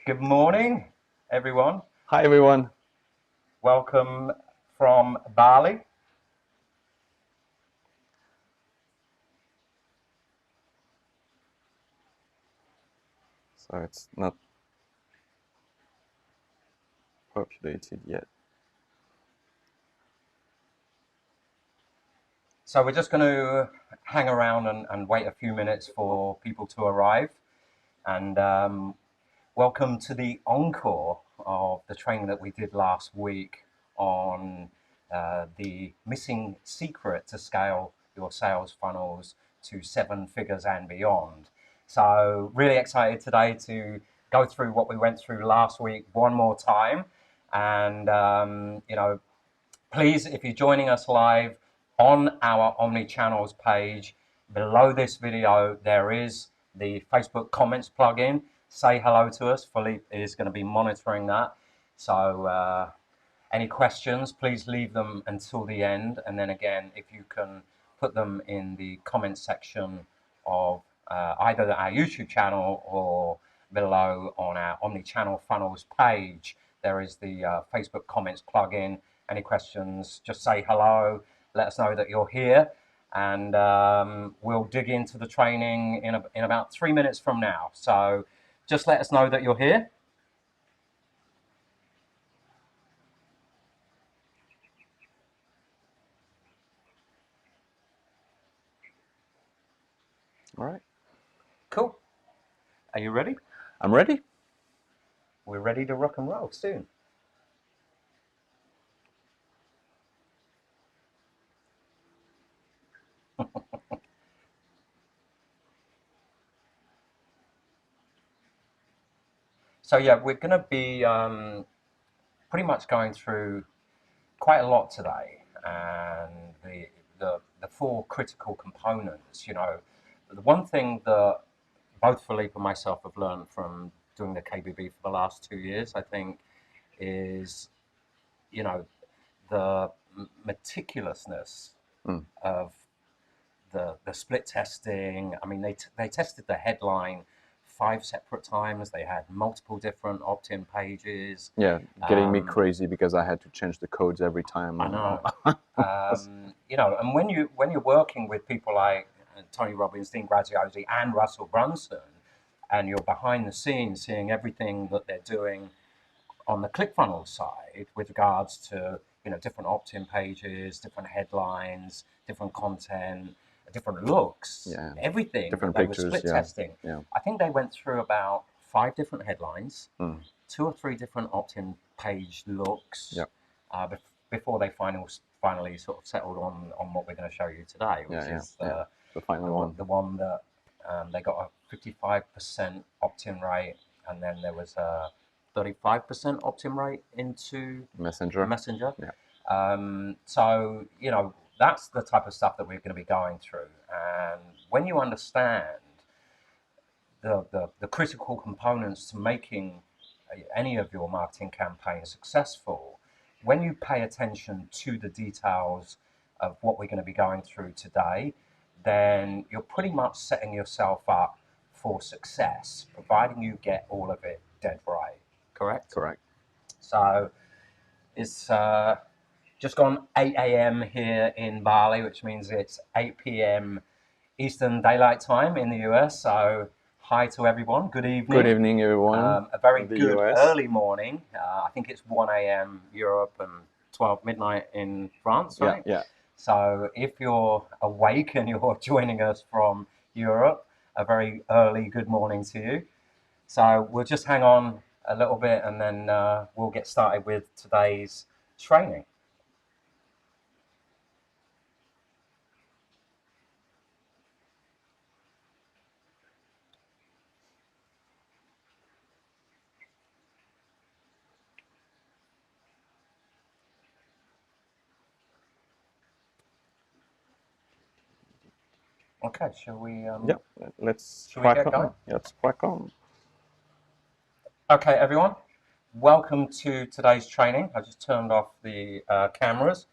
Good morning, everyone. Hi, everyone. Welcome from Bali. So it's not populated yet. So we're just going to hang around and wait a few minutes for people to arrive. And welcome to the encore of the training that we did last week on the missing secret to scale your sales funnels to 7 figures and beyond. So really excited today to go through what we went through last week one more time. And, please, if you're joining us live on our Omni-Channels page, below this video, there is the Facebook comments plugin. Say hello to us. Philippe is going to be monitoring that. So any questions, please leave them until the end. And then again, if you can put them in the comments section of either our YouTube channel or below on our Omni-Channel Funnels page, there is the Facebook comments plugin. Any questions, just say hello, let us know that you're here, and we'll dig into the training in about 3 minutes from now. So just let us know that you're here. All right. Cool. Are you ready? I'm ready. We're ready to rock and roll soon. So yeah, we're going to be pretty much going through quite a lot today, and the 4 critical components. The one thing that both Philippe and myself have learned from doing the KBB for the last 2 years, I think, is the meticulousness of the split testing. I mean, they tested the headline 5 separate times. They had multiple different opt-in pages. Yeah, getting me crazy because I had to change the codes every time. I know. And when you're working with people like Tony Robbins, Dean Graziosi, and Russell Brunson, and you're behind the scenes seeing everything that they're doing on the ClickFunnels side with regards to different opt-in pages, different headlines, different content, different looks, everything different that they pictures, were split testing. Yeah. I think they went through about 5 different headlines, 2 or 3 different opt-in page looks, before they finally sort of settled on what we're going to show you today, which is the final one. The one that they got a 55% opt-in rate, and then there was a 35% opt-in rate into Messenger. So that's the type of stuff that we're going to be going through. And when you understand the critical components to making any of your marketing campaigns successful, when you pay attention to the details of what we're going to be going through today, then you're pretty much setting yourself up for success, providing you get all of it dead right. Correct? Correct. So it's just gone 8 a.m. here in Bali, which means it's 8 p.m. Eastern Daylight Time in the US. So hi to everyone. Good evening. Good evening, everyone. A very good early morning. I think it's 1 a.m. Europe and 12 midnight in France, right? Yeah. So if you're awake and you're joining us from Europe, a very early good morning to you. So we'll just hang on a little bit, and then we'll get started with today's training. Okay, shall we? Let's shall we get going? Let's crack on. Okay, everyone. Welcome to today's training. I just turned off the cameras.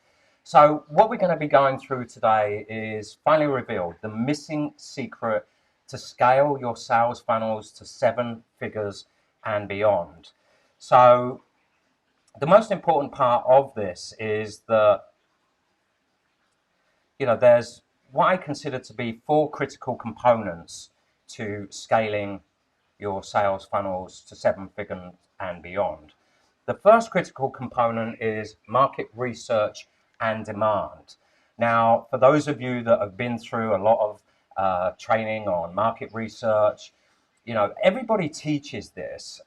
So what we're going to be going through today is finally revealed the missing secret to scale your sales funnels to 7 figures and beyond. So the most important part of this is that, there's what I consider to be 4 critical components to scaling your sales funnels to 7 figures and beyond. The first critical component is market research and demand. Now, for those of you that have been through a lot of training on market research, everybody teaches this.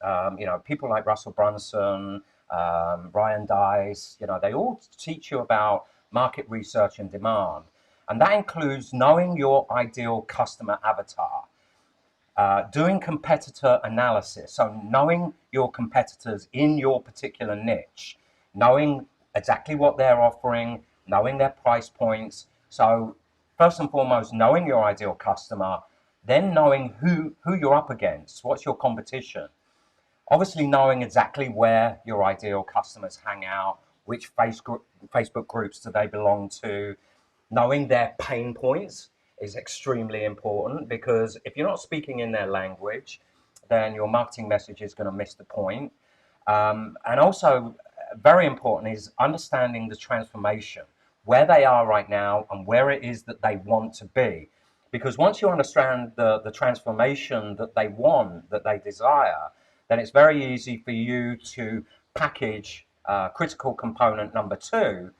People like Russell Brunson, Ryan Dice, they all teach you about market research and demand. And that includes knowing your ideal customer avatar, doing competitor analysis, so knowing your competitors in your particular niche, knowing exactly what they're offering, knowing their price points. So first and foremost, knowing your ideal customer, then knowing who you're up against, what's your competition. Obviously knowing exactly where your ideal customers hang out, which Facebook groups do they belong to, knowing their pain points is extremely important, because if you're not speaking in their language, then your marketing message is going to miss the point. And also very important is understanding the transformation, where they are right now and where it is that they want to be. Because once you understand the transformation that they want, that they desire, then it's very easy for you to package critical component number 2,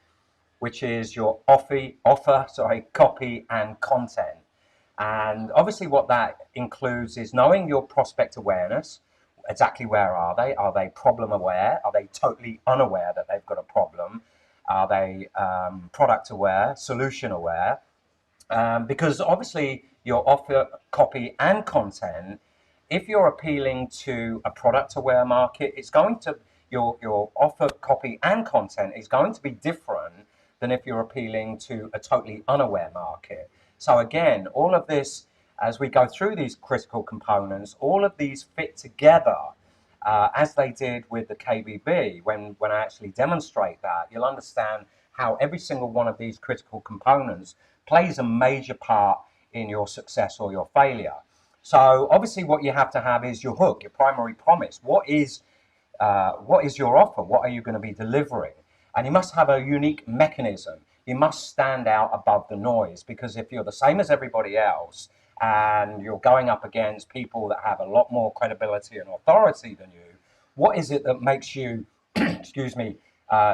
which is your copy and content. And obviously what that includes is knowing your prospect awareness. Exactly where are they? Are they problem aware? Are they totally unaware that they've got a problem? Are they product aware, solution aware? Because obviously your offer, copy and content, if you're appealing to a product aware market, it's going to, your offer, copy and content is going to be different than if you're appealing to a totally unaware market. So again, all of this, as we go through these critical components, all of these fit together as they did with the KBB. When I actually demonstrate that, you'll understand how every single one of these critical components plays a major part in your success or your failure. So obviously what you have to have is your hook, your primary promise. What is your offer? What are you going to be delivering? And you must have a unique mechanism. You must stand out above the noise, because if you're the same as everybody else and you're going up against people that have a lot more credibility and authority than you, what is it that makes you, excuse me,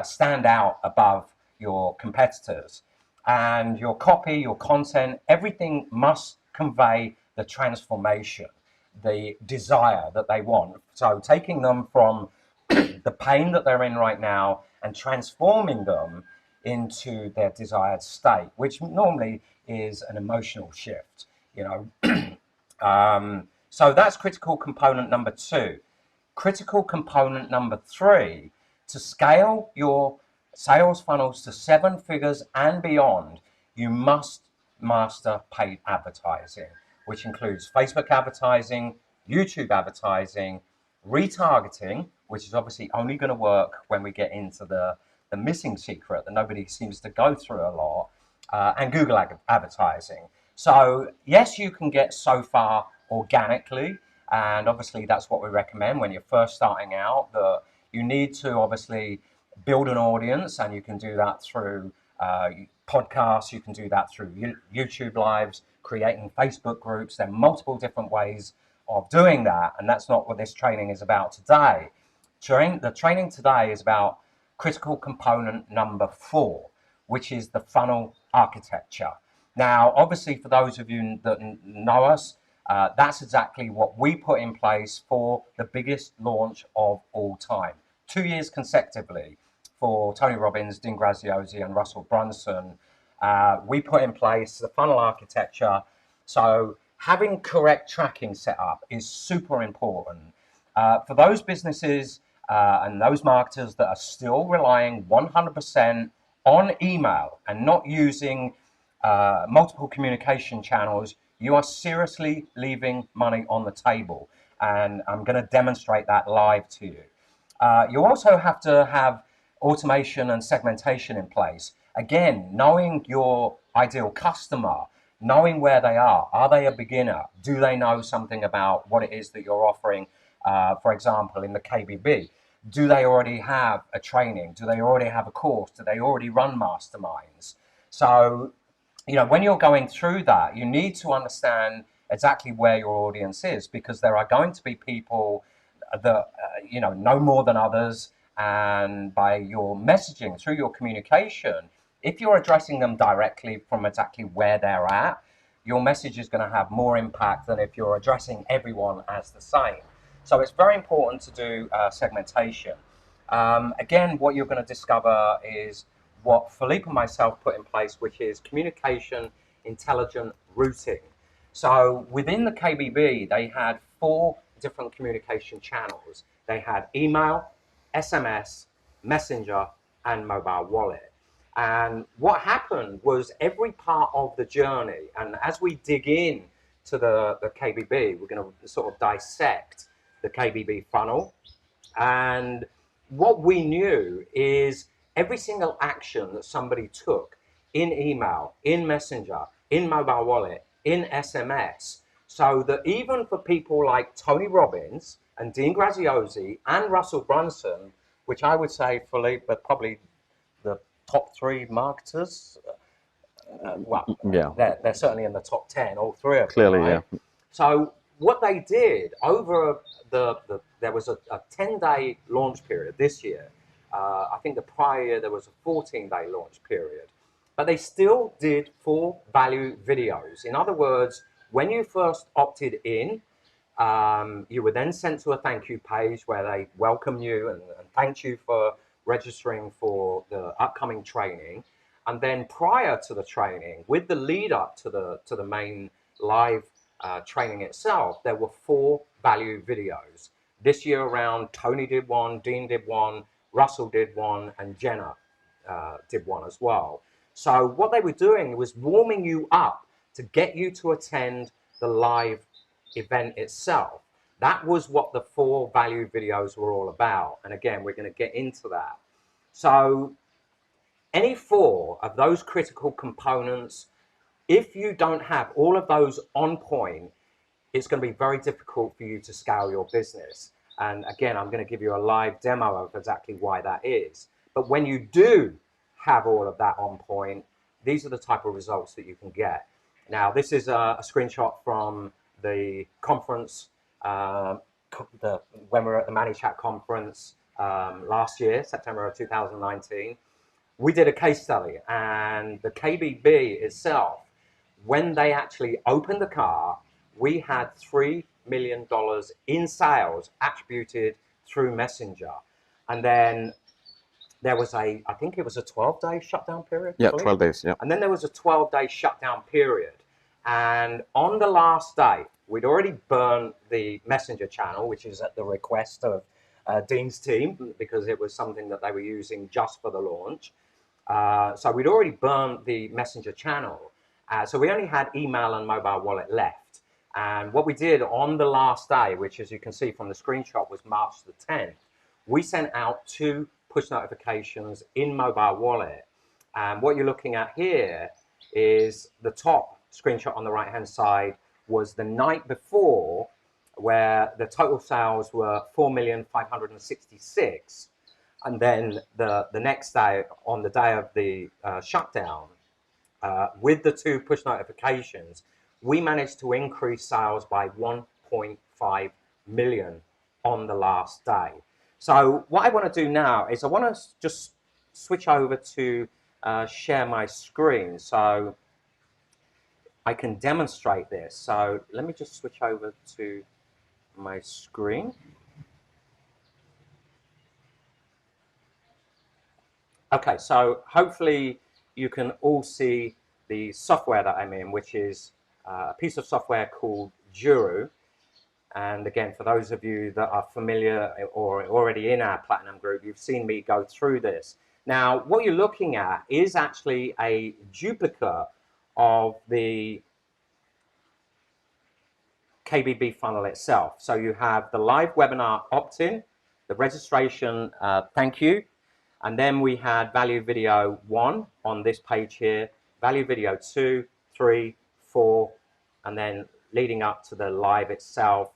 stand out above your competitors? And your copy, your content, everything must convey the transformation, the desire that they want. So taking them from the pain that they're in right now and transforming them into their desired state, which normally is an emotional shift, So that's critical component number 2. Critical component number 3, to scale your sales funnels to 7 figures and beyond, you must master paid advertising, which includes Facebook advertising, YouTube advertising, retargeting, which is obviously only going to work when we get into the missing secret that nobody seems to go through a lot, and Google advertising. So yes, you can get so far organically, and obviously that's what we recommend when you're first starting out, that you need to obviously build an audience, and you can do that through podcasts, you can do that through YouTube lives, creating Facebook groups. There are multiple different ways of doing that, and that's not what this training is about today. The training today is about critical component number 4, which is the funnel architecture. Now, obviously, for those of you that know us, that's exactly what we put in place for the biggest launch of all time. 2 years consecutively for Tony Robbins, Dean Graziosi, and Russell Brunson. We put in place the funnel architecture. So having correct tracking set up is super important. For those businesses and those marketers that are still relying 100% on email and not using multiple communication channels, you are seriously leaving money on the table. And I'm going to demonstrate that live to you. You also have to have automation and segmentation in place. Again, knowing your ideal customer, knowing where they are. Are they a beginner? Do they know something about what it is that you're offering? For example, in the KBB, do they already have a training? Do they already have a course? Do they already run masterminds? So, when you're going through that, you need to understand exactly where your audience is, because there are going to be people that, know more than others. And by your messaging, through your communication, if you're addressing them directly from exactly where they're at, your message is going to have more impact than if you're addressing everyone as the same. So it's very important to do segmentation. Again, what you're going to discover is what Philippe and myself put in place, which is communication intelligent routing. So within the KBB, they had 4 different communication channels. They had email, SMS, messenger, and mobile wallet. And what happened was every part of the journey, and as we dig in to the KBB, we're going to sort of dissect the KBB funnel. And what we knew is every single action that somebody took in email, in messenger, in mobile wallet, in SMS, so that even for people like Tony Robbins and Dean Graziosi and Russell Brunson, which I would say, Philippe, are probably the top 3 marketers. Yeah. They're certainly in the top 10, all 3 of them. Clearly, right? yeah. So what they did over there was a 10-day launch period this year. I think the prior year there was a 14-day launch period. But they still did 4 value videos. In other words, when you first opted in, you were then sent to a thank you page where they welcome you and thank you for registering for the upcoming training. And then prior to the training, with the lead up to the main live training itself, there were 4 value videos. This year around, Tony did one, Dean did one, Russell did one, and Jenna did one as well. So what they were doing was warming you up to get you to attend the live event itself. That was what the 4 value videos were all about. And again, we're going to get into that. So any 4 of those critical components, if you don't have all of those on point, it's going to be very difficult for you to scale your business. And again, I'm going to give you a live demo of exactly why that is. But when you do have all of that on point, these are the type of results that you can get. Now, this is a screenshot from the conference, when we were at the ManyChat conference last year, September of 2019. We did a case study, and the KBB itself, when they actually opened the car, we had $3 million in sales attributed through Messenger. And then there was I think it was a 12-day shutdown period. Yeah, 12 days, yeah. And then there was a 12-day shutdown period. And on the last day, we'd already burned the Messenger channel, which is at the request of Dean's team, because it was something that they were using just for the launch. So we'd already burned the Messenger channel. So we only had email and mobile wallet left. And what we did on the last day, which as you can see from the screenshot was March the 10th, we sent out 2 push notifications in mobile wallet. And what you're looking at here is the top screenshot on the right hand side was the night before, where the total sales were 4,566,000. And then the next day, on the day of the shutdown, with the 2 push notifications, we managed to increase sales by 1.5 million on the last day. So what I want to do now is I want to just switch over to share my screen so I can demonstrate this. So let me just switch over to my screen. Okay, so hopefully you can all see the software that I'm in, which is a piece of software called Juru. And again, for those of you that are familiar or already in our Platinum group, you've seen me go through this. Now, what you're looking at is actually a duplicate of the KBB funnel itself. So you have the live webinar opt-in, the registration thank you, and then we had value video 1 on this page here, value video 2, 3, 4, and then leading up to the live itself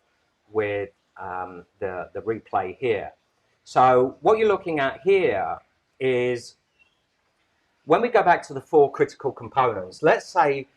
with the replay here. So what you're looking at here is when we go back to the 4 critical components, let's say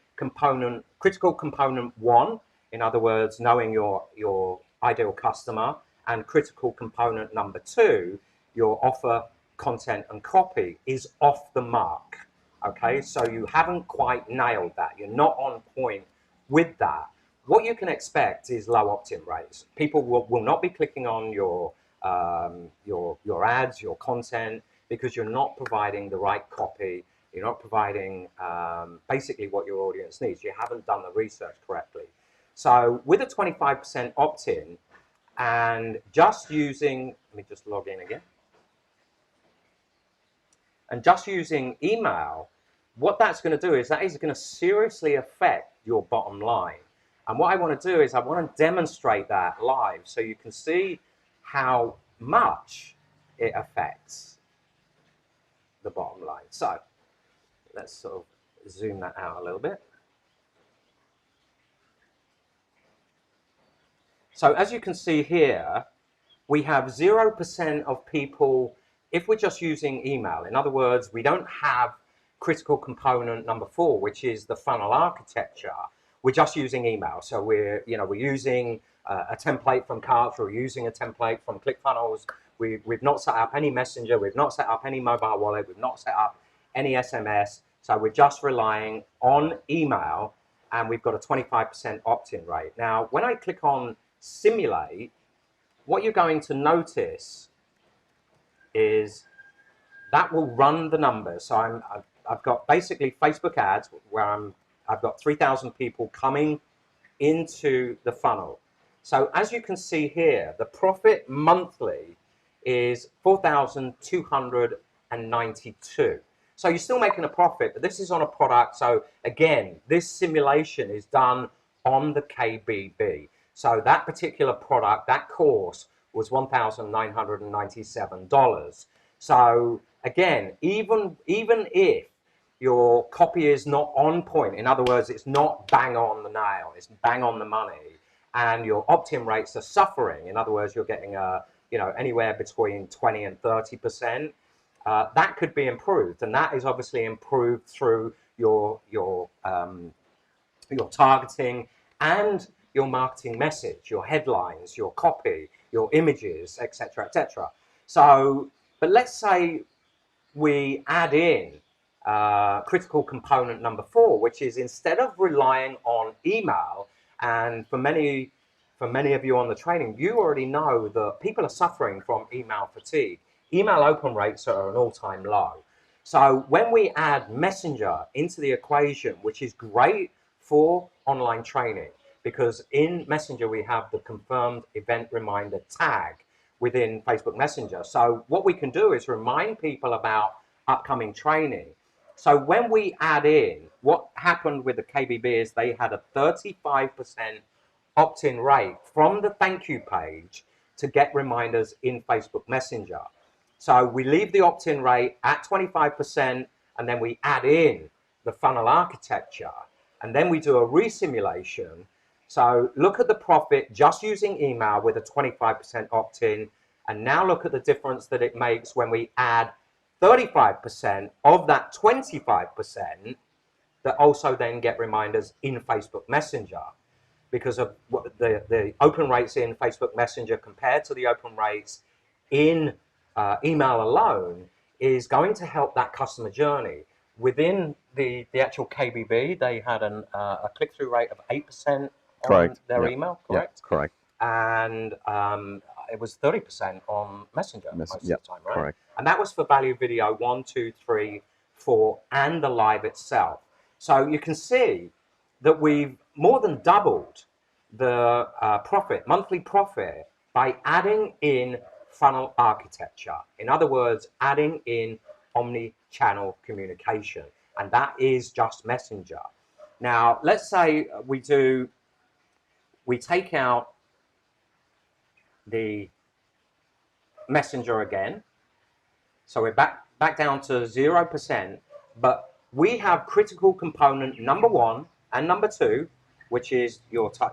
critical component 1, in other words, knowing your ideal customer, and critical component number 2, your offer, content, and copy, is off the mark. Okay, so you haven't quite nailed that. You're not on point with that. What you can expect is low opt-in rates. People will not be clicking on your ads, your content, because you're not providing the right copy. You're not providing basically what your audience needs. You haven't done the research correctly. So with a 25% opt-in and just using, let me just log in again. And just using email, what that's going to do is that is going to seriously affect your bottom line. And what I want to do is I want to demonstrate that live so you can see how much it affects the bottom line. So let's sort of zoom that out a little bit. So as you can see here, we have 0% of people, if we're just using email. In other words, we don't have critical component number 4, which is the funnel architecture. We're just using email. So we're using a template from Carts, we're using a template from ClickFunnels. We've not set up any messenger, we've not set up any mobile wallet, we've not set up any SMS. So we're just relying on email, and we've got a 25% opt-in rate. Now, when I click on simulate, what you're going to notice is that will run the numbers. So I've got basically Facebook ads where I've got 3,000 people coming into the funnel. So as you can see here, the profit monthly is 4,292. So you're still making a profit, but this is on a product. So again, this simulation is done on the Kbb. So that particular product, that course, was $1,997. So again, even if your copy is not on point, in other words, it's not bang on the nail, it's bang on the money, and your opt-in rates are suffering, in other words, you're getting anywhere between 20 and 30%, that could be improved, and that is obviously improved through your targeting and your marketing message, your headlines, your copy, your images, etc., etc. So, but let's say we add in critical component number 4, which is instead of relying on email, and for many of you on the training, you already know that people are suffering from email fatigue. Email open rates are an all-time low. So when we add Messenger into the equation, which is great for online training, because in Messenger we have the confirmed event reminder tag within Facebook Messenger. So what we can do is remind people about upcoming training. So when we add in, what happened with the Kbb is they had a 35% opt-in rate from the thank you page to get reminders in Facebook Messenger. So we leave the opt-in rate at 25%, and then we add in the funnel architecture, and then we do a resimulation. So look at the profit just using email with a 25% opt-in, and now look at the difference that it makes when we add 35% of that 25% that also then get reminders in Facebook Messenger, because of what the open rates in Facebook Messenger compared to the open rates in email alone is going to help that customer journey. Within the actual Kbb, they had a click-through rate of 8% on their email, correct? Yeah, correct. And it was 30% on Messenger most of the time, right? Correct. And that was for value video 1, 2, 3, 4, and the live itself. So you can see that we've more than doubled the monthly profit, by adding in funnel architecture. In other words, adding in omni-channel communication, and that is just Messenger. Now, let's say we take out the Messenger again. So we're back down to 0%, but we have critical component number 1 and number 2, which is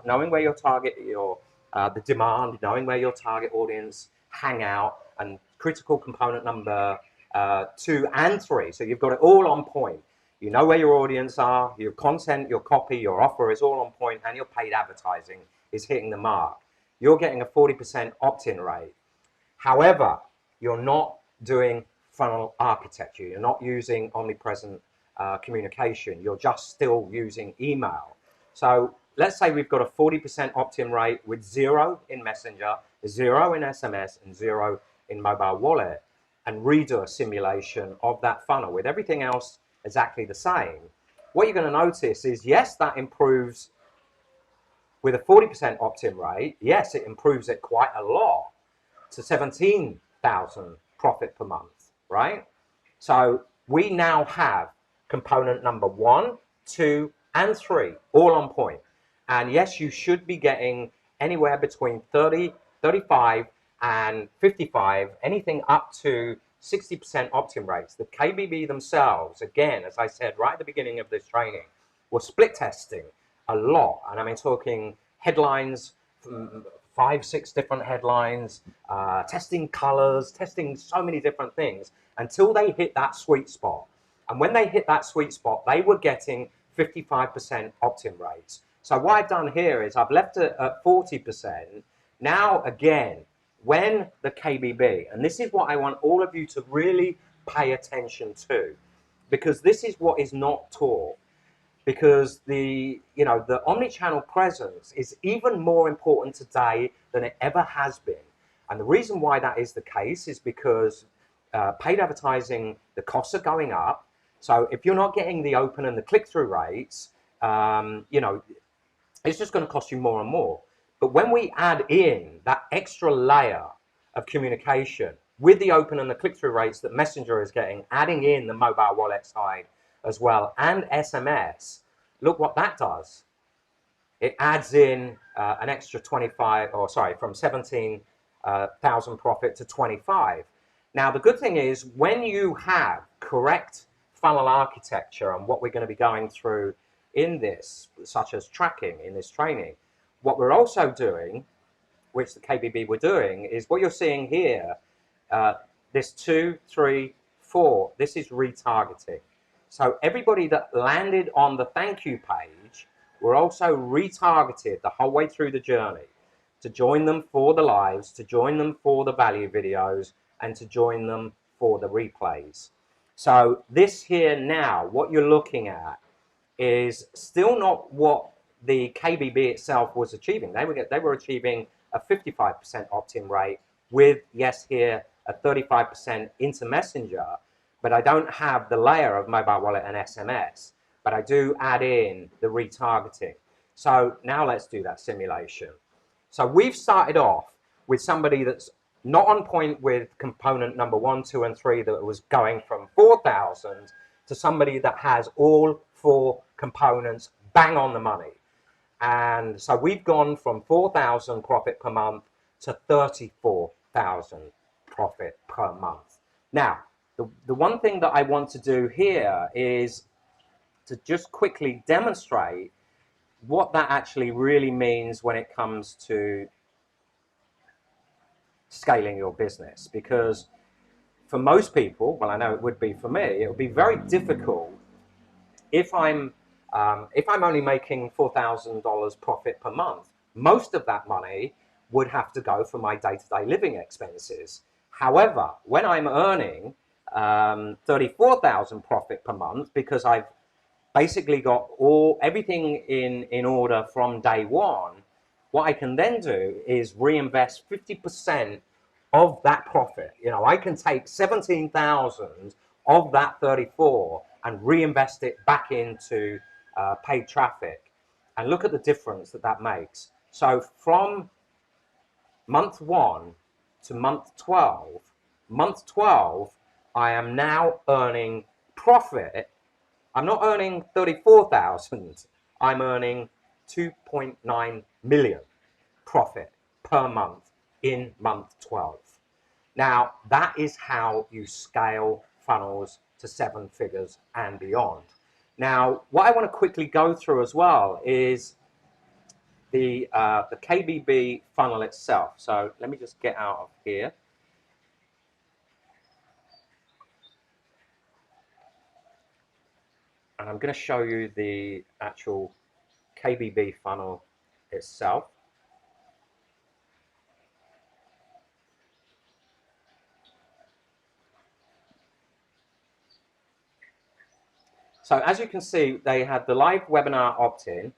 knowing where your target, your the demand, knowing where your target audience hang out, and critical component number 2 and 3. So you've got it all on point. You know where your audience are, your content, your copy, your offer is all on point, and your paid advertising is hitting the mark. You're getting a 40% opt-in rate. However, you're not doing funnel architecture. You're not using omnipresent communication. You're just still using email. So let's say we've got a 40% opt-in rate with 0 in Messenger, 0 in SMS, and 0 in mobile wallet, and redo a simulation of that funnel with everything else exactly the same. What you're going to notice is, yes, that improves with a 40% opt-in rate. Yes, it improves it quite a lot to 17,000 profit per month, right? So we now have component number 1, 2, and 3 all on point. And yes, you should be getting anywhere between 30, 35, and 55, anything up to 60% opt-in rates. The Kbb themselves, again, as I said right at the beginning of this training, were split testing a lot. And I mean, talking headlines, 5, 6 different headlines, testing colors, testing so many different things until they hit that sweet spot. And when they hit that sweet spot, they were getting 55% opt-in rates. So what I've done here is I've left it at 40%. Now, again, when the Kbb, and this is what I want all of you to really pay attention to, because this is what is not taught. Because the omni-channel presence is even more important today than it ever has been. And the reason why that is the case is because paid advertising, the costs are going up. So if you're not getting the open and the click-through rates, it's just going to cost you more and more. But when we add in that extra layer of communication with the open and the click-through rates that Messenger is getting, adding in the mobile wallet side as well, and SMS, look what that does. It adds in an extra 25, or sorry, from 17,000 profit to 25. Now, the good thing is when you have correct funnel architecture and what we're going to be going through in this, such as tracking in this training, what we're also doing, which the Kbb were doing, is what you're seeing here, this 2, 3, 4, this is retargeting. So everybody that landed on the thank you page were also retargeted the whole way through the journey to join them for the lives, to join them for the value videos, and to join them for the replays. So this here now, what you're looking at is still not what the Kbb itself was achieving. They were achieving a 55% opt-in rate with, yes, here, a 35% into Messenger, but I don't have the layer of mobile wallet and SMS, but I do add in the retargeting. So now let's do that simulation. So we've started off with somebody that's not on point with component number 1, 2, and 3 that was going from 4,000 to somebody that has all 4 components bang on the money. And so we've gone from 4,000 profit per month to 34,000 profit per month. Now, the one thing that I want to do here is to just quickly demonstrate what that actually really means when it comes to scaling your business. Because for most people, well, I know it would be for me, it would be very difficult if I'm only making $4,000 profit per month. Most of that money would have to go for my day-to-day living expenses. However, when I'm earning 34,000 profit per month, because I've basically got everything in order from day one, what I can then do is reinvest 50% of that profit. I can take 17,000 of that 34 and reinvest it back into paid traffic, and look at the difference that makes. So from month 1 to month 12, I am now earning profit. I'm not earning 34,000. I'm earning 2.9 million profit per month in month 12. Now, that is how you scale funnels to 7 figures and beyond. Now, what I want to quickly go through as well is the Kbb funnel itself. So let me just get out of here. And I'm going to show you the actual Kbb funnel itself. So as you can see, they had the live webinar opt-in,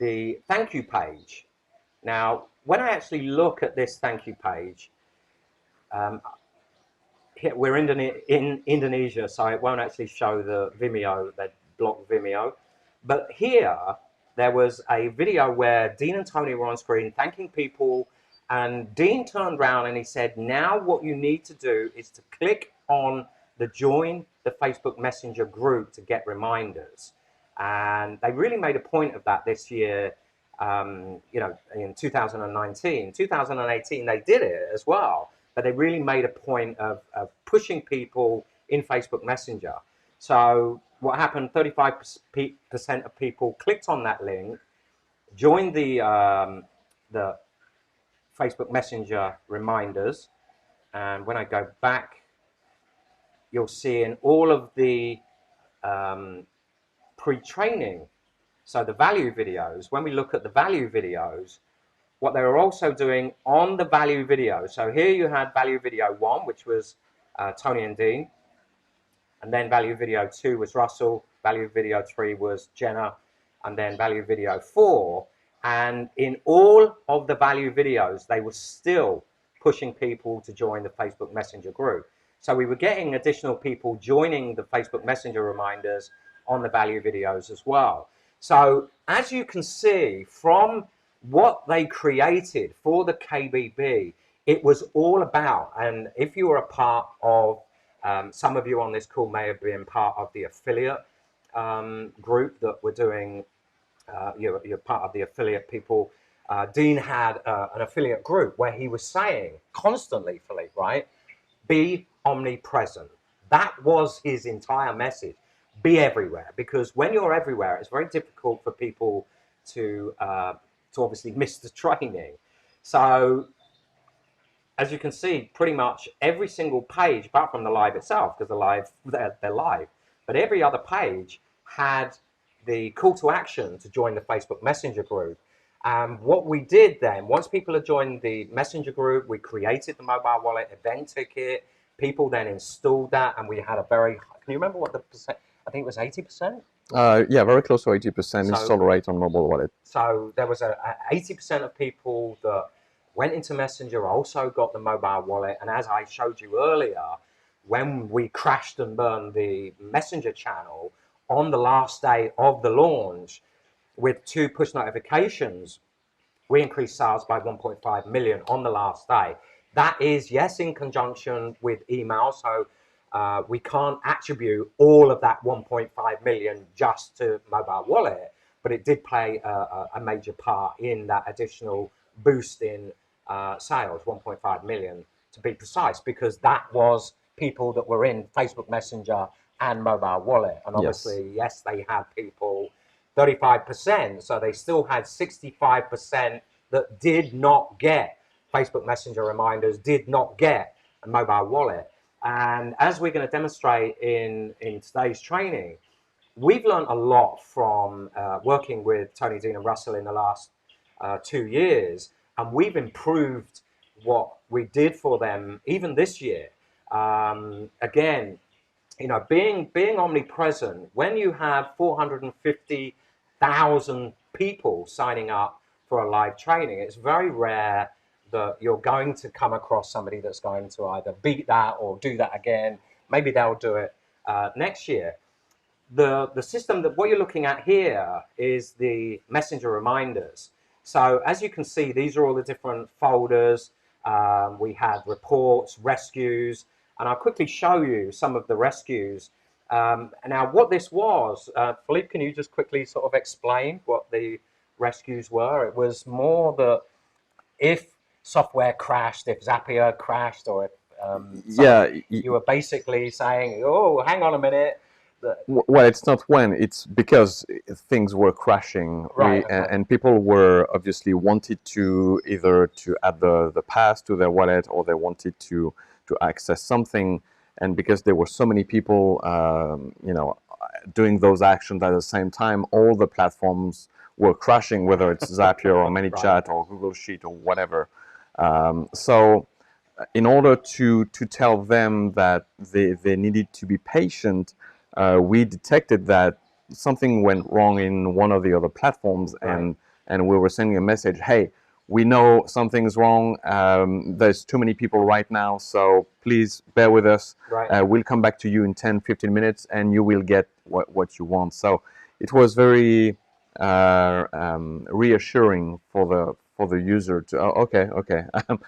the thank you page. Now, when I actually look at this thank you page, we're in Indonesia, so it won't actually show the Vimeo, they blocked Vimeo. But here, there was a video where Dean and Tony were on screen thanking people, and Dean turned around and he said, now what you need to do is to click on the join the Facebook Messenger group to get reminders. And they really made a point of that this year, you know, in 2019. 2018, they did it as well, but they really made a point of pushing people in Facebook Messenger. So what happened, 35% of people clicked on that link, joined the Facebook Messenger reminders, and when I go back, you'll see in all of the pre-training, so the value videos, when we look at the value videos, what they were also doing on the value video. So here you had value video 1, which was Tony and Dean. And then value video 2 was Russell. Value video 3 was Jenna. And then value video 4. And in all of the value videos, they were still pushing people to join the Facebook Messenger group. So we were getting additional people joining the Facebook Messenger reminders on the value videos as well. So as you can see from what they created for the KBB, it was all about, and if you were a part of, some of you on this call may have been part of the affiliate group that we're doing, you're part of the affiliate people. Dean had an affiliate group where he was saying constantly, Philippe, right? Be omnipresent. That was his entire message. Be everywhere, because when you're everywhere, it's very difficult for people to obviously miss the training. So as you can see, pretty much every single page, apart from the live itself, because the live, they're live, but every other page had the call to action to join the Facebook Messenger group. What we did then, once people had joined the Messenger group, we created the mobile wallet event ticket. People then installed that, and we had a very, can you remember what the percent, I think it was 80%? Yeah, very close to 80% install rate on mobile wallet. So there was a 80% of people that went into Messenger, also got the mobile wallet. And as I showed you earlier, when we crashed and burned the Messenger channel on the last day of the launch with 2 push notifications, we increased sales by 1.5 million on the last day. That is, yes, in conjunction with email. So we can't attribute all of that 1.5 million just to mobile wallet, but it did play a major part in that additional boost in sales, 1.5 million to be precise, because that was people that were in Facebook Messenger and mobile wallet. And obviously, yes, they had people 35%, so they still had 65% that did not get Facebook Messenger reminders, did not get a mobile wallet. And as we're going to demonstrate in today's training, we've learned a lot from working with Tony, Dean, and Russell in the last 2 years, and we've improved what we did for them even this year. Again, you know, being omnipresent, when you have 450,000 people signing up for a live training, it's very rare that you're going to come across somebody that's going to either beat that or do that again. Maybe they'll do it next year. The system that what you're looking at here is the Messenger reminders. So as you can see, these are all the different folders. We had reports, rescues, and I'll quickly show you some of the rescues. Now, what this was, Philippe, can you just quickly sort of explain what the rescues were? It was more that if software crashed, if Zapier crashed, or if you were basically saying, oh, hang on a minute, Well, it's not when, it's because things were crashing. Right, okay. And people were obviously wanted to either to add the pass to their wallet, or they wanted to access something. And because there were so many people, doing those actions at the same time, all the platforms were crashing, whether it's Zapier or ManyChat or Google Sheet or whatever. So in order to tell them that they needed to be patient, we detected that something went wrong in one of the other platforms, and we were sending a message, hey, we know something's wrong, there's too many people right now, so please bear with us. We'll come back to you in 10-15 minutes and you will get what you want. So it was very reassuring for the user to, okay,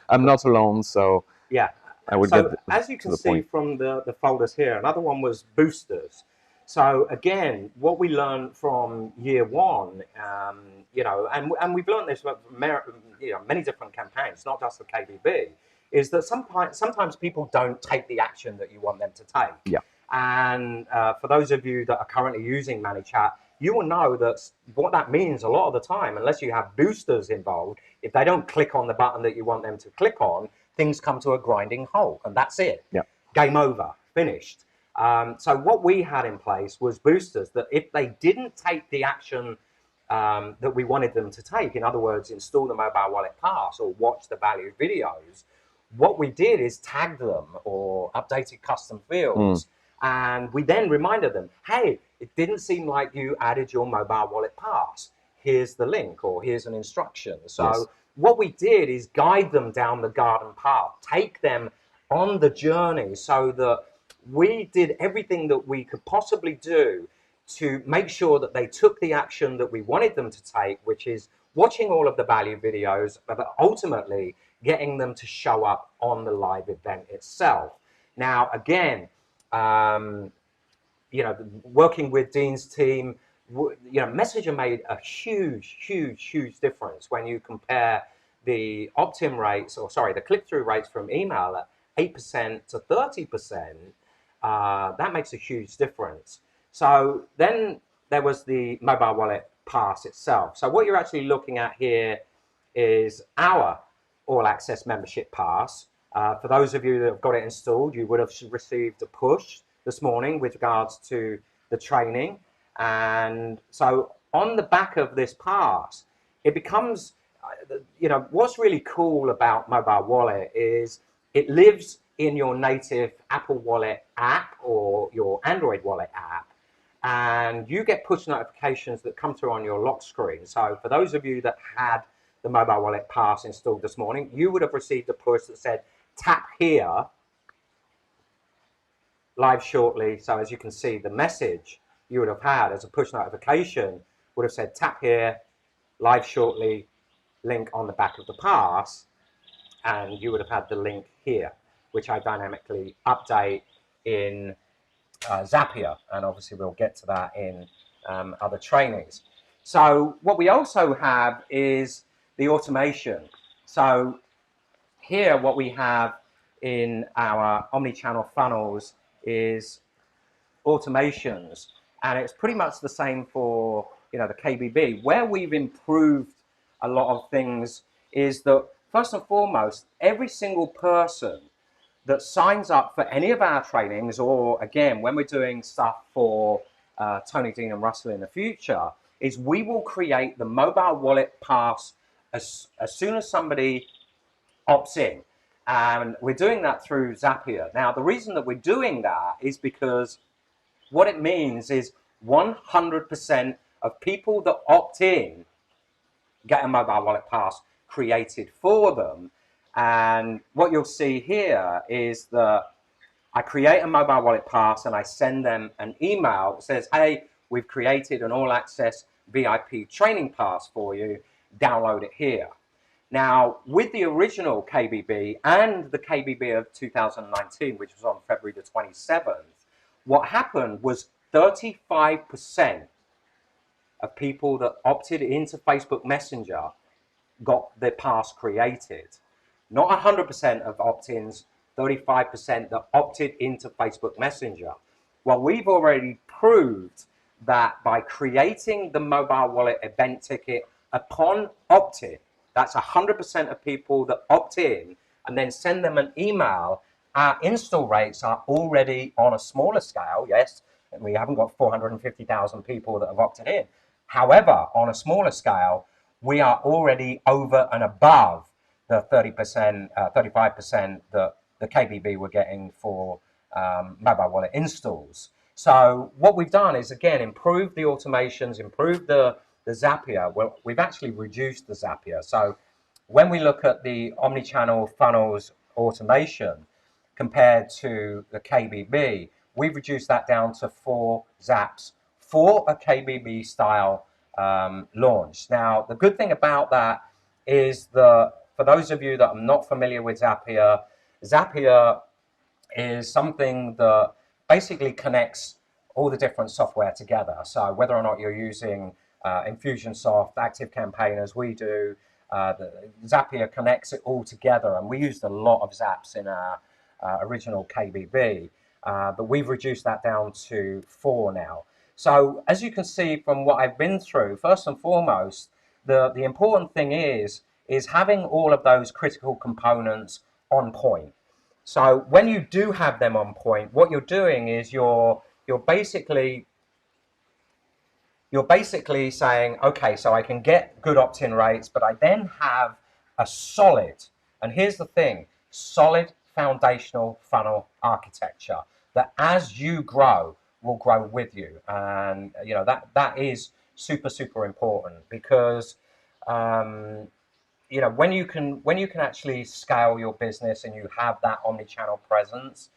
I'm not alone, so yeah. I would so get as you can the see point. from the folders here, another one was boosters. So again, what we learned from year one, and we've learned this from many different campaigns, not just the KBB, is that sometimes people don't take the action that you want them to take. Yeah. And for those of you that are currently using ManyChat, you will know that what that means a lot of the time, unless you have boosters involved, if they don't click on the button that you want them to click on, things come to a grinding halt, and that's it. Yeah. Game over, finished. So what we had in place was boosters that if they didn't take the action that we wanted them to take, in other words, install the mobile wallet pass or watch the valued videos, what we did is tag them or updated custom fields. And we then reminded them, hey, it didn't seem like you added your mobile wallet pass. Here's the link, or here's an instruction. So what we did is guide them down the garden path, take them on the journey, so that we did everything that we could possibly do to make sure that they took the action that we wanted them to take, which is watching all of the value videos, but ultimately getting them to show up on the live event itself. Now, again, working with Dean's team, Messenger made a huge difference when you compare the opt-in rates, the click-through rates from email at 8% to 30%. That makes a huge difference. So then there was the mobile wallet pass itself. So what you're actually looking at here is our all access membership pass. For those of you that have got it installed, you would have received a push this morning with regards to the training. And so on the back of this pass, it becomes, what's really cool about mobile wallet is it lives in your native Apple Wallet app or your Android Wallet app, and you get push notifications that come through on your lock screen. So for those of you that had the mobile wallet pass installed this morning, you would have received a push that said, tap here, live shortly. So as you can see, the message you would have had as a push notification would have said, tap here, live shortly, link on the back of the pass, and you would have had the link here, which I dynamically update in Zapier, and obviously we'll get to that in other trainings. So what we also have is the automation. So here what we have in our Omni-Channel funnels is automations, and it's pretty much the same for the KBB. Where we've improved a lot of things is that first and foremost, every single person that signs up for any of our trainings, or again, when we're doing stuff for Tony, Dean and Russell in the future, is we will create the mobile wallet pass as soon as somebody opts in. And we're doing that through Zapier. Now, the reason that we're doing that is because what it means is 100% of people that opt in get a mobile wallet pass created for them. And what you'll see here is that I create a mobile wallet pass and I send them an email that says, hey, we've created an all access VIP training pass for you, download it here. Now, with the original KBB and the KBB of 2019, which was on February the 27th, what happened was 35% of people that opted into Facebook Messenger got their pass created. Not 100% of opt-ins, 35% that opted into Facebook Messenger. Well, we've already proved that by creating the mobile wallet event ticket upon opt-in, that's 100% of people that opt in and then send them an email, our install rates are already on a smaller scale. Yes, we haven't got 450,000 people that have opted in. However, on a smaller scale, we are already over and above the 30%, 35% that the KBB were getting for mobile wallet installs. So what we've done is, again, improve the automations, improve the Zapier. Well, we've actually reduced the Zapier. So when we look at the Omni-Channel funnels automation compared to the KBB, we've reduced that down to 4 Zaps for a KBB style launch. Now, the good thing about that is that for those of you that are not familiar with Zapier, Zapier is something that basically connects all the different software together. So whether or not you're using Infusionsoft, ActiveCampaign as we do, Zapier connects it all together, and we used a lot of Zaps in our original KBB, but we've reduced that down to 4 now. So as you can see from what I've been through, first and foremost, the important thing is having all of those critical components on point. So when you do have them on point, what you're doing is you're basically saying, okay, so I can get good opt-in rates, but I then have a solid, and here's the thing, solid foundational funnel architecture that as you grow will grow with you. And you know that is super important, because you know, when you can actually scale your business and you have that omni-channel presence,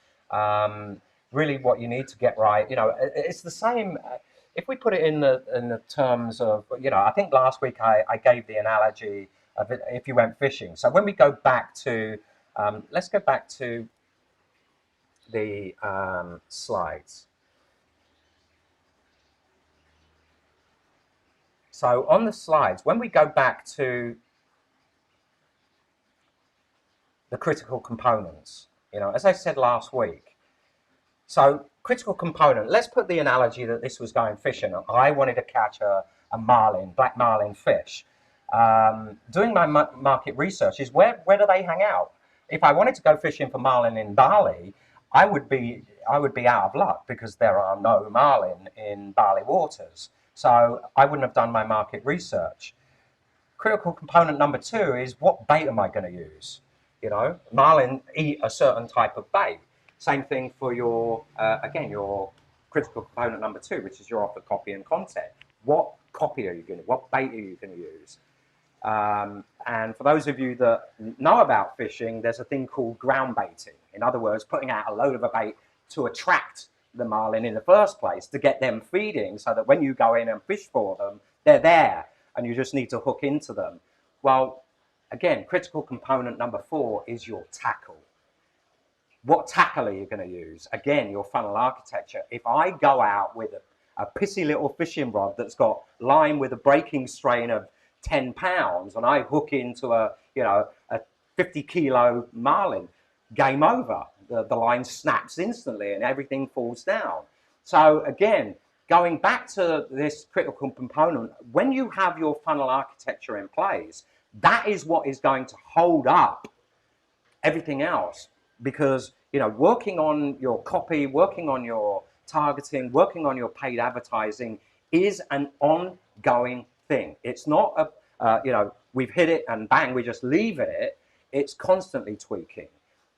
really what you need to get right, you know, it's the same. If we put it in the terms of, you know, I think last week I gave the analogy of it, if you went fishing. So when we go back to, let's go back to the slides. So on the slides, when we go back to the critical components, you know, as I said last week, so critical component, let's put the analogy that this was going fishing. I wanted to catch a marlin, black marlin fish. Doing my market research is where do they hang out? If I wanted to go fishing for marlin in Bali, I would be out of luck, because there are no marlin in Bali waters. So I wouldn't have done my market research. Critical component number 2 is, what bait am I going to use? You know, marlin eat a certain type of bait. Same thing for your, again, your critical component number 2, which is your offer, copy, and content. What copy are you going to, what bait are you going to use? And for those of you that know about fishing, there's a thing called ground baiting. In other words, putting out a load of a bait to attract the marlin in the first place, to get them feeding, so that when you go in and fish for them, they're there and you just need to hook into them. Well, again, critical component number 4 is your tackle. What tackle are you going to use? Again, your funnel architecture. If I go out with a pissy little fishing rod that's got line with a breaking strain of 10 pounds, and I hook into a 50 kilo marlin, game over. The line snaps instantly and everything falls down. So again, going back to this critical component, when you have your funnel architecture in place, that is what is going to hold up everything else. Because, you know, working on your copy, working on your targeting, working on your paid advertising is an ongoing thing. It's not you know, we've hit it and bang, we just leave it. It's constantly tweaking.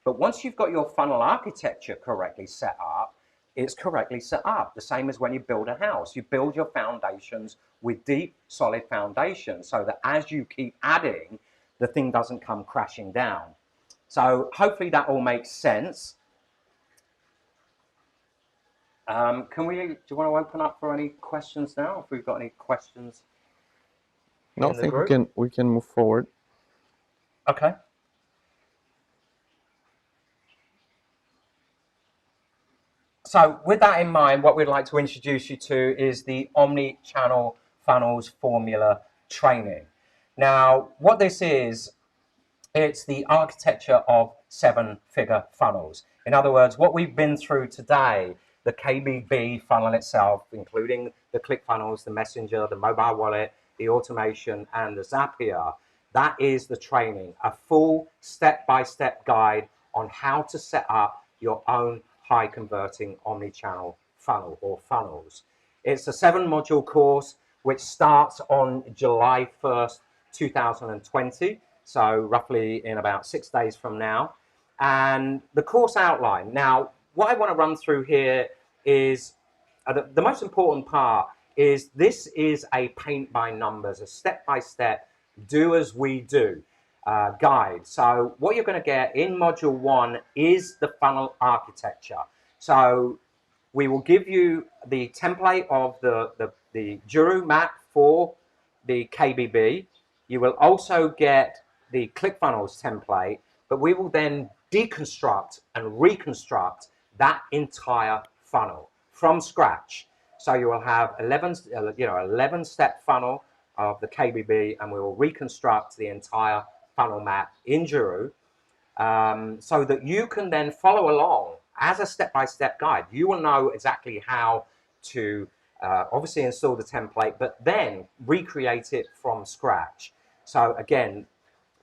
But once you've got your funnel architecture correctly set up, it's correctly set up. The same as when you build a house. You build your foundations with deep, solid foundations, so that as you keep adding, the thing doesn't come crashing down. So hopefully that all makes sense. Do you want to open up for any questions now? If we've got any questions? No, I think we can move forward. Okay. So with that in mind, what we'd like to introduce you to is the Omni-Channel Funnels Formula Training. Now, what this is, it's the architecture of 7-figure funnels. In other words, what we've been through today the KBB funnel itself, including the ClickFunnels, the Messenger, the mobile wallet, the automation, and the Zapier. That is the training, a full step-by-step guide on how to set up your own high converting omni-channel funnel or funnels. It's a 7-module course which starts on July 1st, 2020, so roughly in about 6 days from now. And the course outline. Now, what I want to run through here is the most important part is this is a paint by numbers, a step-by-step, do as we do guide. So what you're going to get in module 1 is the funnel architecture. So we will give you the template of the Juru map for the KBB. You will also get the ClickFunnels template, but we will then deconstruct and reconstruct that entire funnel from scratch. So you will have 11-step funnel of the KBB, and we will reconstruct the entire funnel map in Juru, so that you can then follow along as a step-by-step guide. You will know exactly how to obviously install the template, but then recreate it from scratch. So again,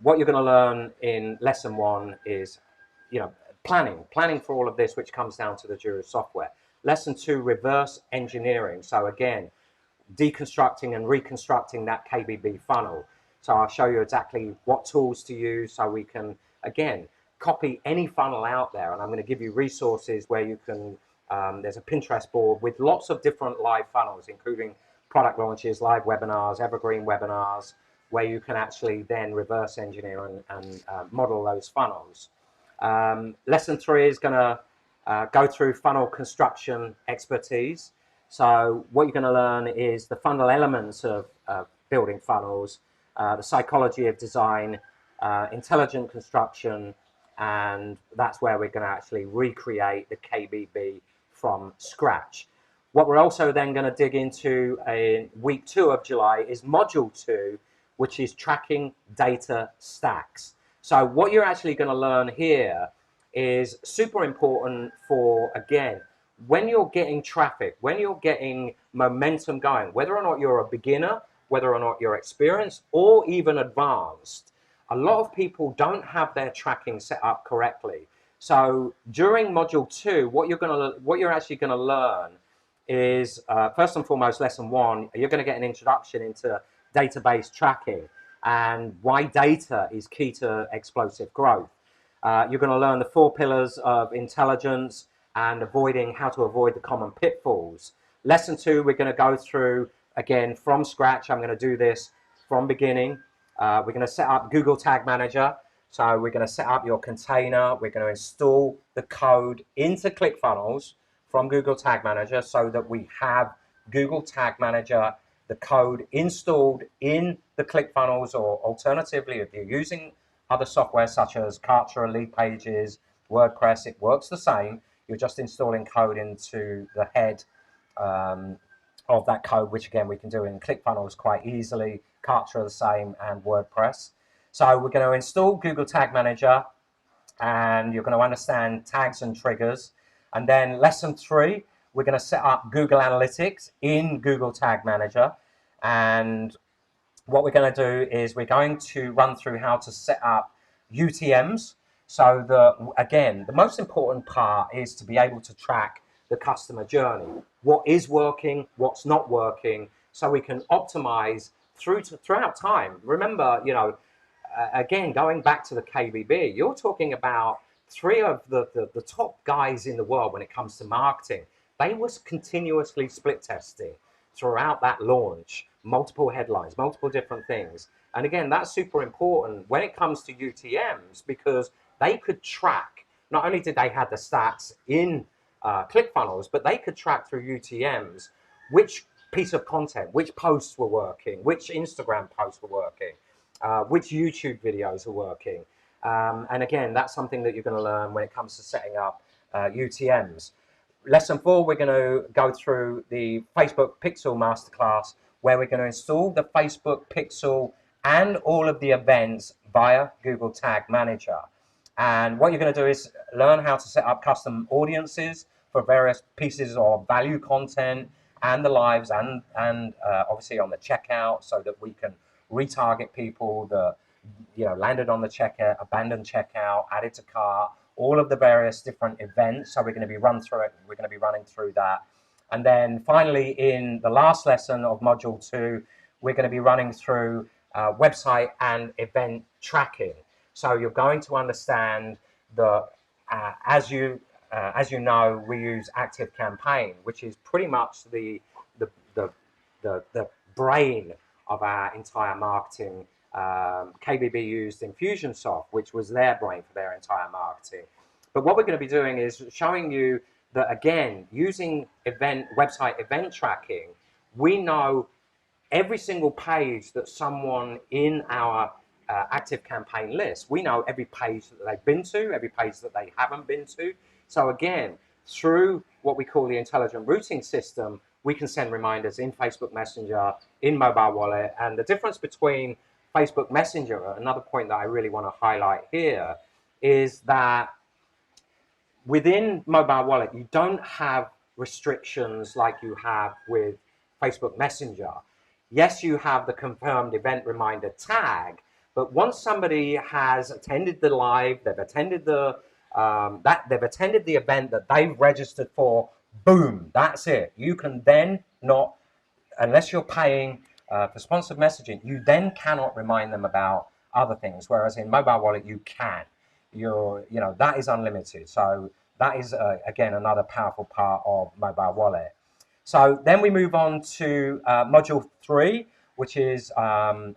what you're going to learn in lesson 1 is, planning for all of this, which comes down to the Juru software. Lesson 2, reverse engineering. So again, deconstructing and reconstructing that KBB funnel. So I'll show you exactly what tools to use so we can, again, copy any funnel out there. And I'm going to give you resources where you can, there's a Pinterest board with lots of different live funnels, including product launches, live webinars, evergreen webinars, where you can actually then reverse engineer and model those funnels. Lesson 3 is going to go through funnel construction expertise. So what you're going to learn is the funnel elements of building funnels, the psychology of design, intelligent construction, and that's where we're going to actually recreate the KBB from scratch. What we're also then going to dig into in week 2 of July is module 2, which is tracking data stacks. So what you're actually going to learn here is super important for, again, when you're getting traffic, when you're getting momentum going, whether or not you're a beginner, whether or not you're experienced or even advanced, a lot of people don't have their tracking set up correctly. So during module 2, what you're actually going to learn is, first and foremost, lesson 1, you're going to get an introduction into database tracking and why data is key to explosive growth. You're going to learn the 4 pillars of intelligence and how to avoid the common pitfalls. Lesson 2, we're going to go through, again, from scratch. I'm going to do this from beginning. We're going to set up Google Tag Manager. So we're going to set up your container. We're going to install the code into ClickFunnels from Google Tag Manager so that we have Google Tag Manager, the code installed in the ClickFunnels, or alternatively, if you're using other software such as Kartra, Lead Pages, WordPress, it works the same. You're just installing code into the head of that code, which again, we can do in ClickFunnels quite easily. Kartra the same, and WordPress. So we're going to install Google Tag Manager, and you're going to understand tags and triggers. And then lesson 3, we're going to set up Google Analytics in Google Tag Manager. And what we're going to do is we're going to run through how to set up UTMs. So again, the most important part is to be able to track the customer journey. What is working, what's not working, so we can optimize throughout time. Remember, again, going back to the KBB, you're talking about 3 of the top guys in the world when it comes to marketing. They was continuously split testing throughout that launch, multiple headlines, multiple different things. And again, that's super important when it comes to UTMs, because they could track, not only did they have the stats in ClickFunnels, but they could track through UTMs which piece of content, which posts were working, which Instagram posts were working, which YouTube videos are working. And again, that's something that you're going to learn when it comes to setting up UTMs. Lesson 4, we're going to go through the Facebook Pixel Masterclass, where we're going to install the Facebook Pixel and all of the events via Google Tag Manager. And what you're going to do is learn how to set up custom audiences for various pieces of value content and the lives and obviously on the checkout, so that we can retarget people that landed on the checkout, abandoned checkout, added to cart, all of the various different events. So we're going to be running through that. And then finally, in the last lesson of module 2, we're going to be running through website and event tracking. So you're going to understand the as you know, we use ActiveCampaign, which is pretty much the brain of our entire marketing. Kbb used Infusionsoft, which was their brain for their entire marketing. But what we're going to be doing is showing you that, again, using website event tracking, we know every single page that someone in our ActiveCampaign list, we know every page that they've been to, every page that they haven't been to. So again, through what we call the intelligent routing system, we can send reminders in Facebook Messenger, in Mobile Wallet. And the difference between Facebook Messenger, another point that I really want to highlight here, is that within Mobile Wallet, you don't have restrictions like you have with Facebook Messenger. Yes, you have the confirmed event reminder tag, but once somebody has attended the live, they've attended the event that they've registered for, boom, that's it. You can then not, unless you're paying for sponsored messaging, you then cannot remind them about other things. Whereas in Mobile Wallet, you can. That is unlimited. So that is again another powerful part of Mobile Wallet. So then we move on to module 3, which is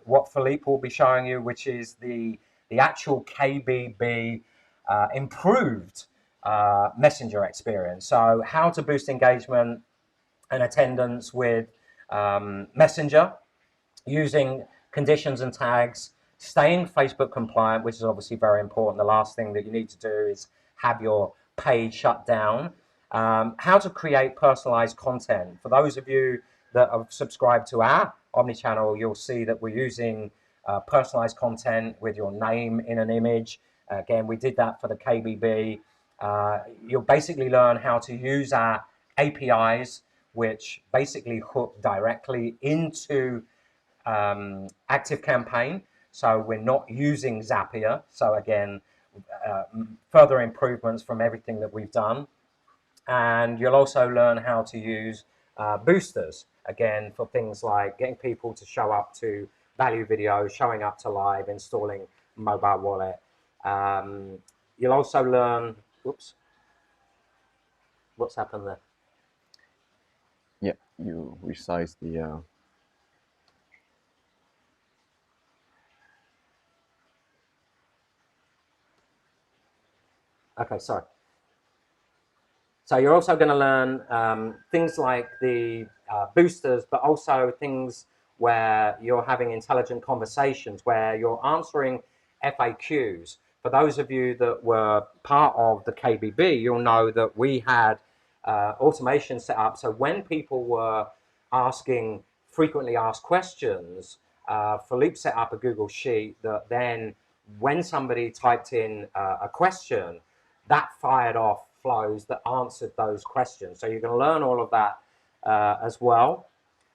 what Philippe will be showing you, which is the actual Kbb improved messenger experience. So how to boost engagement and attendance with Messenger using conditions and tags, staying Facebook compliant, which is obviously very important. The last thing that you need to do is have your page shut down. How to create personalized content. For those of you that have subscribed to our Omni-Channel, you'll see that we're using personalized content with your name in an image. Again, we did that for the Kbb. You'll basically learn how to use our APIs, which basically hook directly into ActiveCampaign. So we're not using Zapier. So again, further improvements from everything that we've done. And you'll also learn how to use boosters, again, for things like getting people to show up to value videos, showing up to live, installing Mobile Wallet. You'll also learn, whoops, what's happened there? Yeah, you resize the... Okay, sorry. So you're also going to learn things like the boosters, but also things where you're having intelligent conversations, where you're answering FAQs. For those of you that were part of the Kbb, you'll know that we had automation set up. So when people were asking frequently asked questions, Philippe set up a Google Sheet that then when somebody typed in a question, that fired off flows that answered those questions. So you're going to learn all of that as well.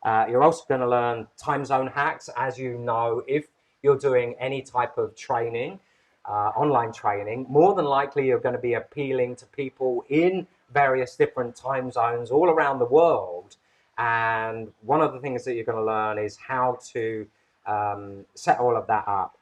You're also going to learn time zone hacks. As you know, if you're doing any type of training, online training, more than likely you're going to be appealing to people in various different time zones all around the world. And one of the things that you're going to learn is how to set all of that up.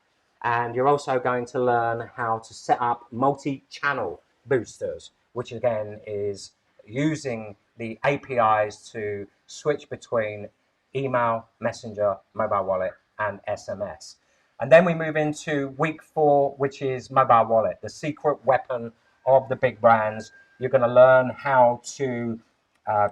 And you're also going to learn how to set up multi-channel boosters, which again is using the APIs to switch between email, messenger, mobile wallet, and SMS. And then we move into week 4, which is mobile wallet, the secret weapon of the big brands. You're going to learn how to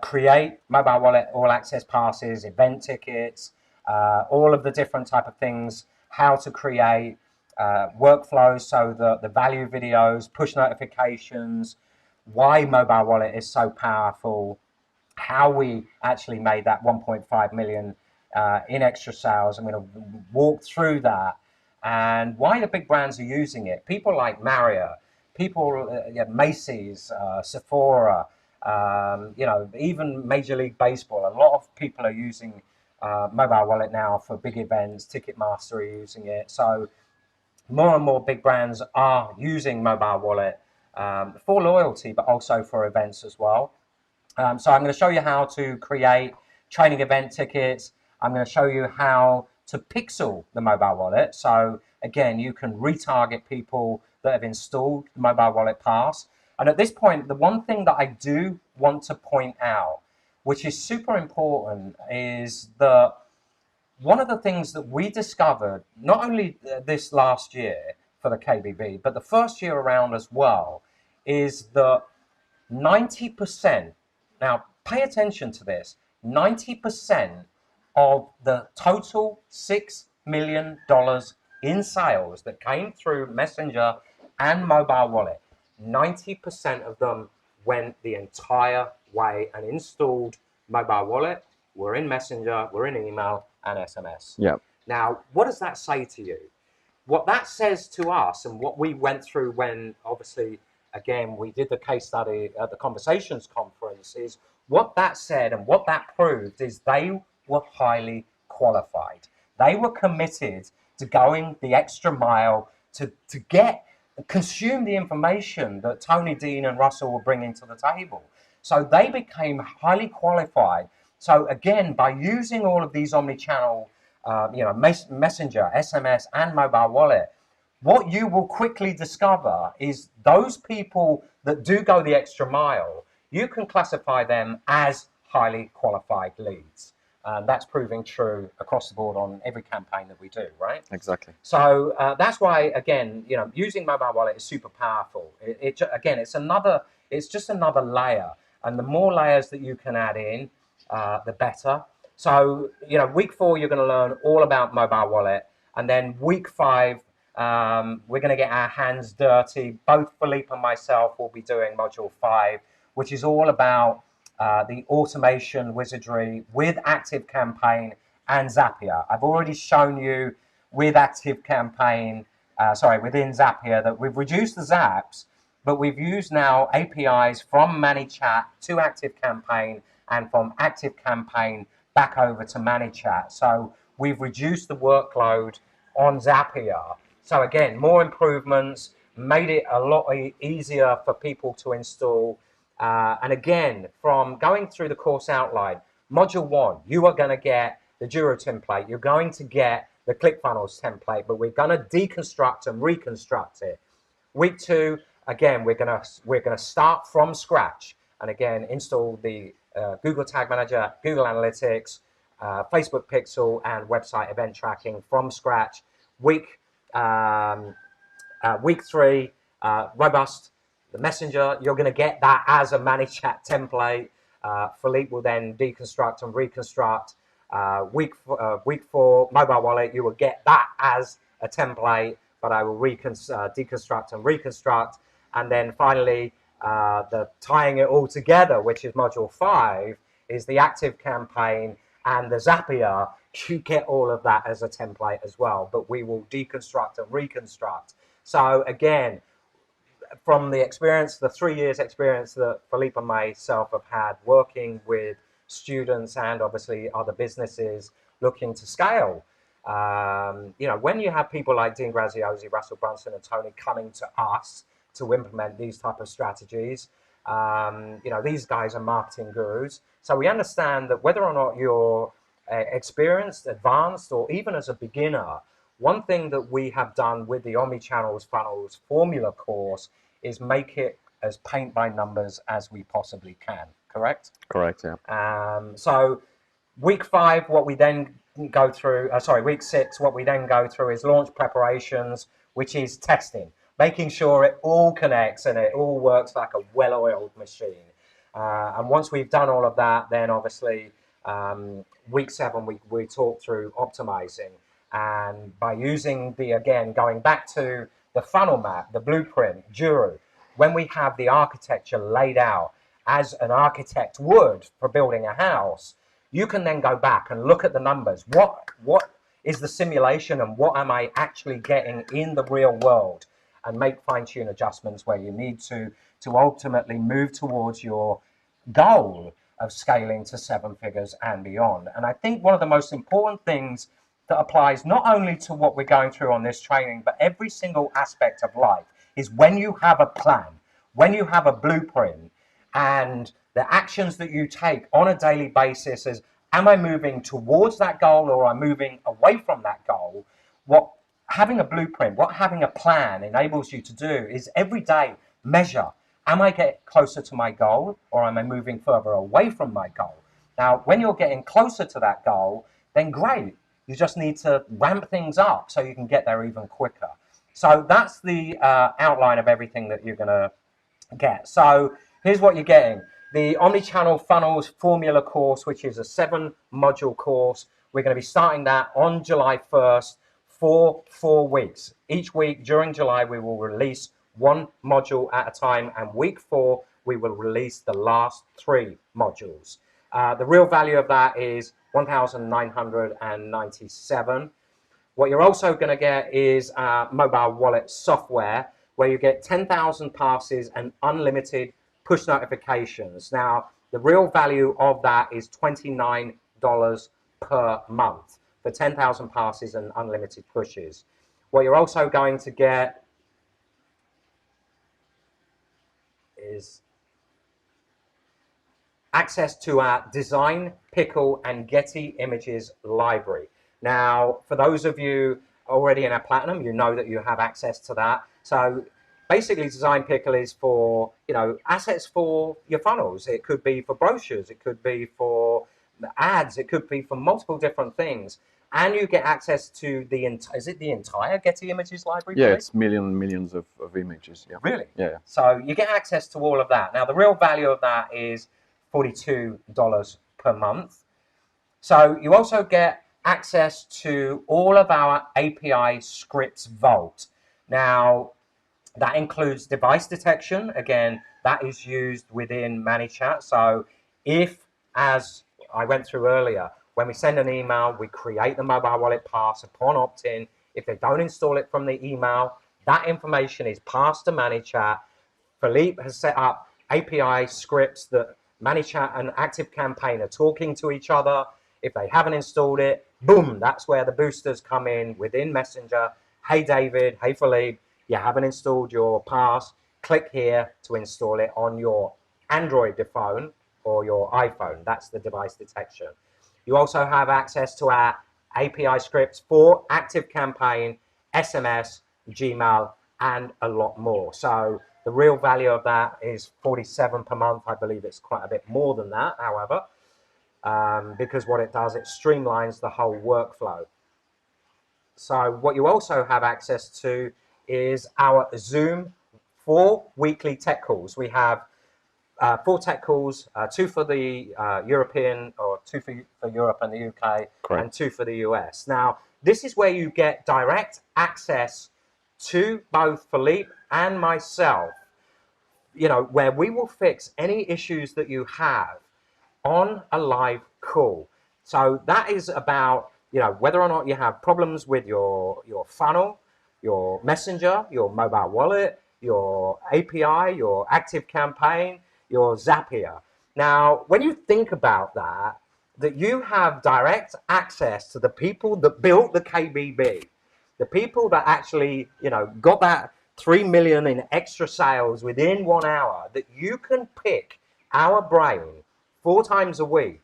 create mobile wallet all access passes, event tickets, all of the different type of things, how to create workflows, so the value videos, push notifications, why mobile wallet is so powerful, how we actually made that 1.5 million in extra sales. I'm going to walk through that and why the big brands are using it. People like Marriott, people, Macy's, Sephora, You know, even Major League Baseball, a lot of people are using mobile wallet now for big events. Ticketmaster are using it. So more and more big brands are using mobile wallet for loyalty, but also for events as well. So I'm going to show you how to create training event tickets. I'm going to show you how to pixel the mobile wallet. So again, you can retarget people that have installed the mobile wallet pass. And at this point, the one thing that I do want to point out, which is super important, is that one of the things that we discovered, not only this last year for the KBB, but the first year around as well, is that 90%, now pay attention to this, 90% of the total $6 million in sales that came through Messenger and mobile wallet, 90% of them went the entire way and installed mobile wallet, were in Messenger, were in email and SMS. Yeah. Now, what does that say to you? What that says to us, and what we went through when obviously again we did the case study at the Conversations conference, is what that said and what that proved is they were highly qualified. They were committed to going the extra mile to get consume the information that Tony, Dean and Russell were bringing to the table. So they became highly qualified. So again, by using all of these omni-channel you know, Messenger, SMS, and mobile wallet, what you will quickly discover is those people that do go the extra mile, you can classify them as highly qualified leads. And that's proving true across the board on every campaign that we do, right? Exactly. So that's why, again, you know, using mobile wallet is super powerful. Again, it's just another layer, and the more layers that you can add in, the better. So, you know, week 4, you're going to learn all about mobile wallet. And then week 5, we're going to get our hands dirty. Both Philippe and myself will be doing module 5, which is all about the automation wizardry with Active Campaign and Zapier. I've already shown you with Active Campaign, within Zapier, that we've reduced the zaps, but we've used now APIs from ManyChat to Active Campaign and from Active Campaign back over to ManyChat. So we've reduced the workload on Zapier. So again, more improvements, made it a lot easier for people to install. And again, from going through the course outline, module 1, you are going to get the Juro template. You're going to get the ClickFunnels template, but we're going to deconstruct and reconstruct it. Week 2, again, we're gonna start from scratch, and again install the Google Tag Manager, Google Analytics, Facebook Pixel, and website event tracking from scratch. Week 3, robust. The Messenger, you're going to get that as a ManyChat template. Philippe will then deconstruct and reconstruct. Week 4, mobile wallet, you will get that as a template, but I will deconstruct and reconstruct. And then finally, the tying it all together, which is module 5, is the Active Campaign and the Zapier. You get all of that as a template as well, but we will deconstruct and reconstruct. So again, from the experience, the 3 years experience that Philippe and myself have had working with students and obviously other businesses looking to scale, you know, when you have people like Dean Graziosi, Russell Brunson, and Tony coming to us to implement these type of strategies, you know, these guys are marketing gurus. So we understand that whether or not you're experienced, advanced, or even as a beginner, one thing that we have done with the Omni-Channels Funnels Formula course is make it as paint by numbers as we possibly can, correct? Correct, yeah. So week 5, what we then go through, week 6, what we then go through is launch preparations, which is testing, making sure it all connects and it all works like a well-oiled machine. And once we've done all of that, then obviously week 7, we talk through optimizing. And by using going back to the funnel map, the blueprint, Juro, when we have the architecture laid out as an architect would for building a house, you can then go back and look at the numbers. What is the simulation and what am I actually getting in the real world? And make fine-tune adjustments where you need to ultimately move towards your goal of scaling to 7 figures and beyond. And I think one of the most important things that applies not only to what we're going through on this training, but every single aspect of life is when you have a plan, when you have a blueprint, and the actions that you take on a daily basis is, am I moving towards that goal or am I moving away from that goal? What having a blueprint, what having a plan enables you to do is every day measure, am I getting closer to my goal or am I moving further away from my goal? Now, when you're getting closer to that goal, then great. You just need to ramp things up so you can get there even quicker. So that's the outline of everything that you're going to get. So here's what you're getting. The Omni-Channel Funnels Formula course, which is a 7-module course. We're going to be starting that on July 1st for 4 weeks. Each week during July, we will release 1 module at a time, and week 4, we will release the last 3 modules. The real value of that is $1,997. What you're also going to get is mobile wallet software, where you get 10,000 passes and unlimited push notifications. Now, the real value of that is $29 per month for 10,000 passes and unlimited pushes. What you're also going to get is access to our Design, Pickle, and Getty Images library. Now, for those of you already in our Platinum, you know that you have access to that. So basically, Design Pickle is for, assets for your funnels. It could be for brochures, it could be for ads, it could be for multiple different things. And you get access to the entire Getty Images library? Yeah, it's millions of images. Yeah. Really? Yeah. So you get access to all of that. Now, the real value of that is $42 per month. So you also get access to all of our API scripts vault. Now, that includes device detection. Again, that is used within ManyChat. So if, as I went through earlier, when we send an email, we create the mobile wallet pass upon opt-in. If they don't install it from the email, that information is passed to ManyChat. Philippe has set up API scripts that ManyChat and ActiveCampaign are talking to each other. If they haven't installed it, boom, that's where the boosters come in within Messenger. Hey, David. Hey, Philippe. You haven't installed your pass. Click here to install it on your Android phone or your iPhone. That's the device detection. You also have access to our API scripts for ActiveCampaign, SMS, Gmail, and a lot more. So the real value of that is $47 per month. I believe it's quite a bit more than that, however, because what it does, it streamlines the whole workflow. So what you also have access to is our Zoom 4 weekly tech calls. We have 4 tech calls, 2 for the European, or 2 for Europe and the UK, Correct. And 2 for the US. Now, this is where you get direct access to both Philippe and myself, where we will fix any issues that you have on a live call. So that is about, whether or not you have problems with your funnel, your messenger, your mobile wallet, your API, your ActiveCampaign, your Zapier. Now, when you think about that you have direct access to the people that built the KBB, the people that actually, got that 3 million in extra sales within 1 hour, that you can pick our brain 4 times a week,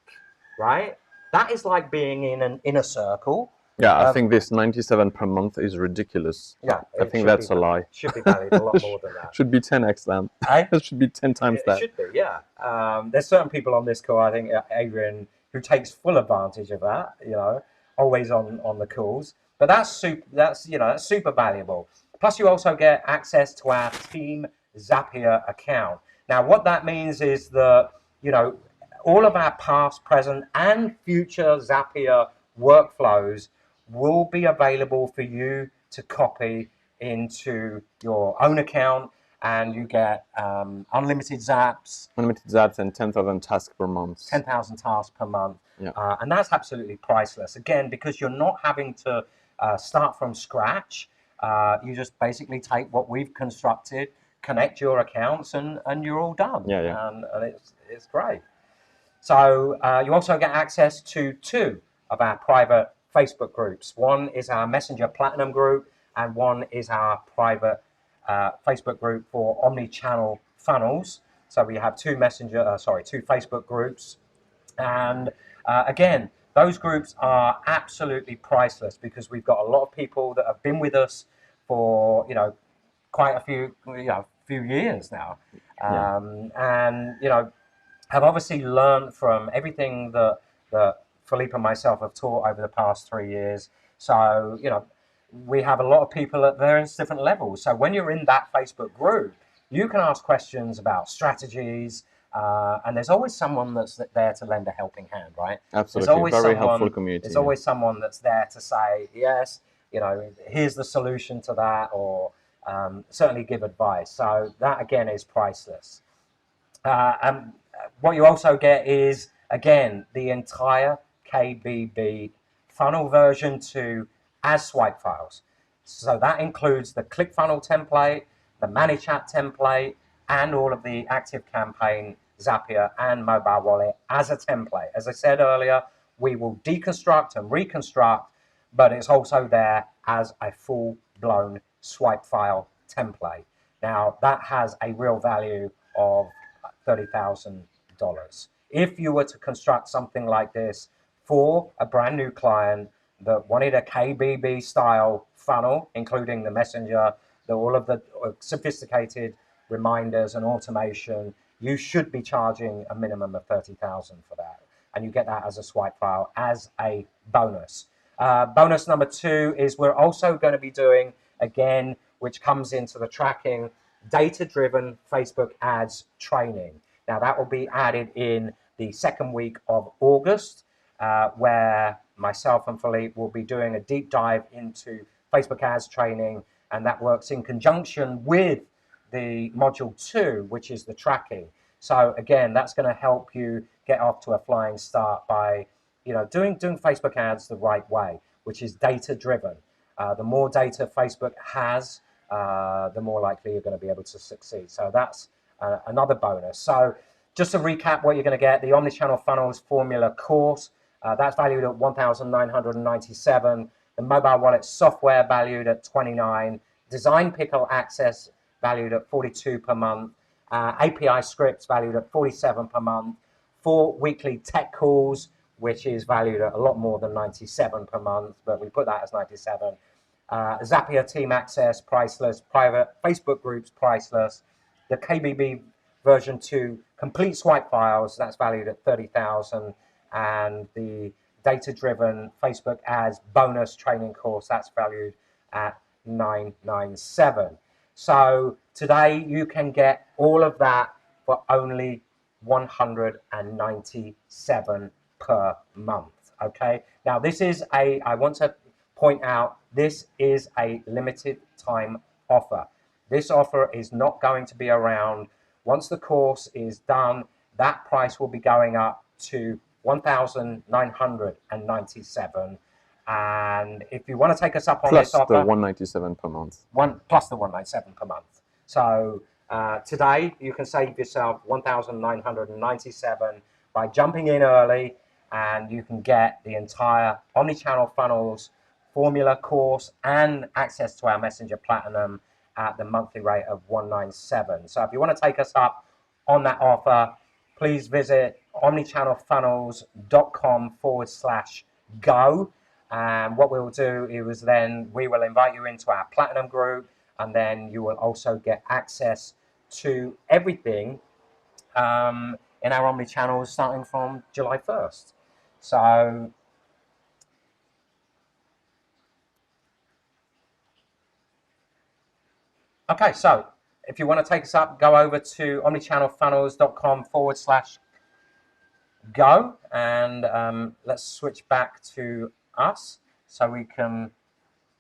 right? That is like being in an inner circle. Yeah, I think this 97 per month is ridiculous. Yeah, I think that's a lie. Should be valued a lot more than that. Should be 10x that. It should be 10 times that. It should be, yeah. There's certain people on this call, I think Adrian, who takes full advantage of that. Always on the calls. But that's super valuable. Plus, you also get access to our Team Zapier account. Now, what that means is that all of our past, present, and future Zapier workflows will be available for you to copy into your own account, and you get unlimited zaps. Unlimited zaps and 10,000 tasks per month. 10,000 tasks per month. Yeah. And that's absolutely priceless. Again, because you're not having to start from scratch. You just basically take what we've constructed, connect your accounts, and you're all done. Yeah. And it's great. So you also get access to 2 of our private Facebook groups. One is our Messenger Platinum group, and one is our private Facebook group for Omni-Channel Funnels. So we have 2 2 Facebook groups. And again, those groups are absolutely priceless, because we've got a lot of people that have been with us for, quite a few years now. And, have obviously learned from everything that Philippe and myself have taught over the past 3 years. So, we have a lot of people at various different levels. So when you're in that Facebook group, you can ask questions about strategies, and there's always someone that's there to lend a helping hand, right? Absolutely, very helpful community. There's always someone that's there to say, yes, here's the solution to that, or certainly give advice. So that, again, is priceless. And what you also get is, again, the entire Kbb Funnel version 2 as swipe files. So that includes the ClickFunnels template, the ManyChat template, and all of the ActiveCampaign, Zapier, and mobile wallet as a template. As I said earlier, we will deconstruct and reconstruct, but it's also there as a full-blown swipe file template. Now, that has a real value of $30,000. If you were to construct something like this for a brand new client that wanted a Kbb style funnel, including the messenger, all of the sophisticated reminders and automation, you should be charging a minimum of $30,000 for that. And you get that as a swipe file as a bonus. Bonus number 2 is we're also going to be doing, again, which comes into the tracking, data-driven Facebook ads training. Now, that will be added in the second week of August, where myself and Philippe will be doing a deep dive into Facebook ads training, and that works in conjunction with the module 2, which is the tracking. So again, that's going to help you get off to a flying start by, doing Facebook ads the right way, which is data-driven. The more data Facebook has, the more likely you're going to be able to succeed. So that's another bonus. So just to recap what you're going to get, the Omni-Channel Funnels Formula course, that's valued at $1,997. The mobile wallet software valued at $29. Design Pickle access valued at $42 per month. API scripts valued at $47 per month. 4 weekly tech calls, which is valued at a lot more than $97 per month, but we put that as $97. Zapier team access, priceless. Private Facebook groups, priceless. The Kbb version 2 complete swipe files, that's valued at $30,000. And the data-driven Facebook ads bonus training course, that's valued at $997. So today you can get all of that for only $197 per month. Okay. Now this is I want to point out, this is a limited time offer. This offer is not going to be around. Once the course is done, that price will be going up to $1,997. And if you want to take us up on this offer, plus the $197 per month. Plus the $197 per month. So today you can save yourself $1,997 by jumping in early, and you can get the entire Omni-Channel Funnels Formula course and access to our Messenger Platinum at the monthly rate of $197. So if you want to take us up on that offer, please visit omnichannelfunnels.com/go. And what we'll do is then we will invite you into our Platinum group, and then you will also get access to everything in our Omni-Channels starting from July 1st. So okay, so if you want to take us up, go over to omnichannelfunnels.com/go, and let's switch back to us so we can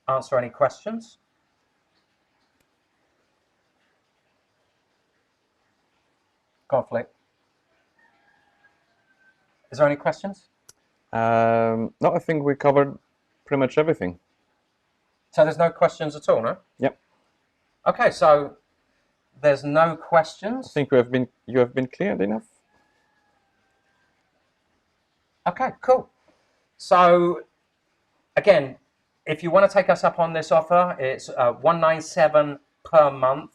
answer any questions. Conflict. Is there any questions? No, I think we covered pretty much everything. So there's no questions at all, no? Yep. Okay, so there's no I questions. think you have been clear enough. Okay, cool. So again, if you want to take us up on this offer, it's $197 per month.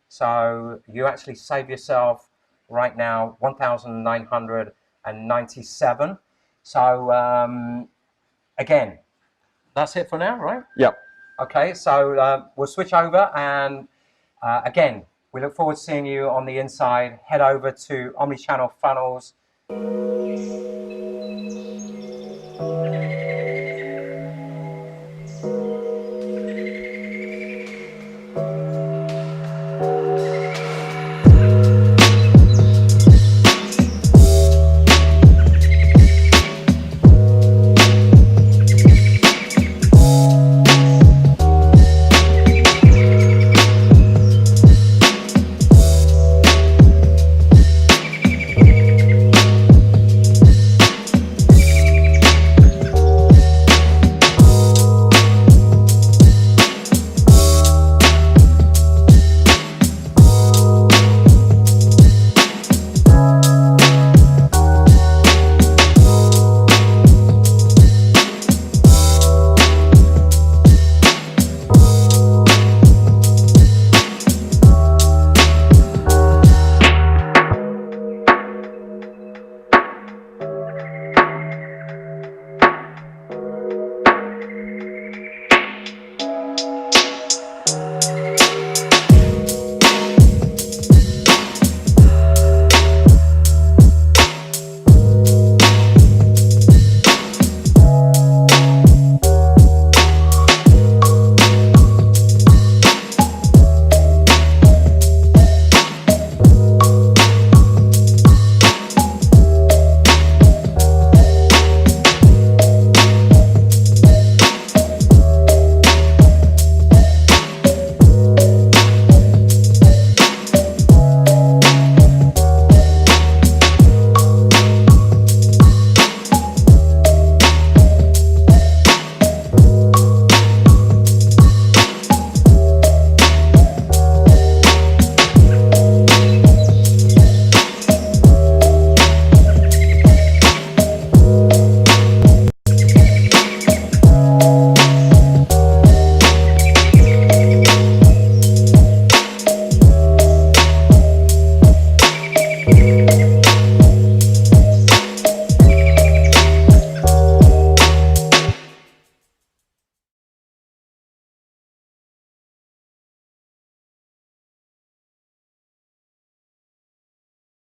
So you actually save yourself right now $1,997. So again, that's it for now, right? Yeah. Okay, so we'll switch over, and again, we look forward to seeing you on the inside. Head over to Omni-Channel Funnels.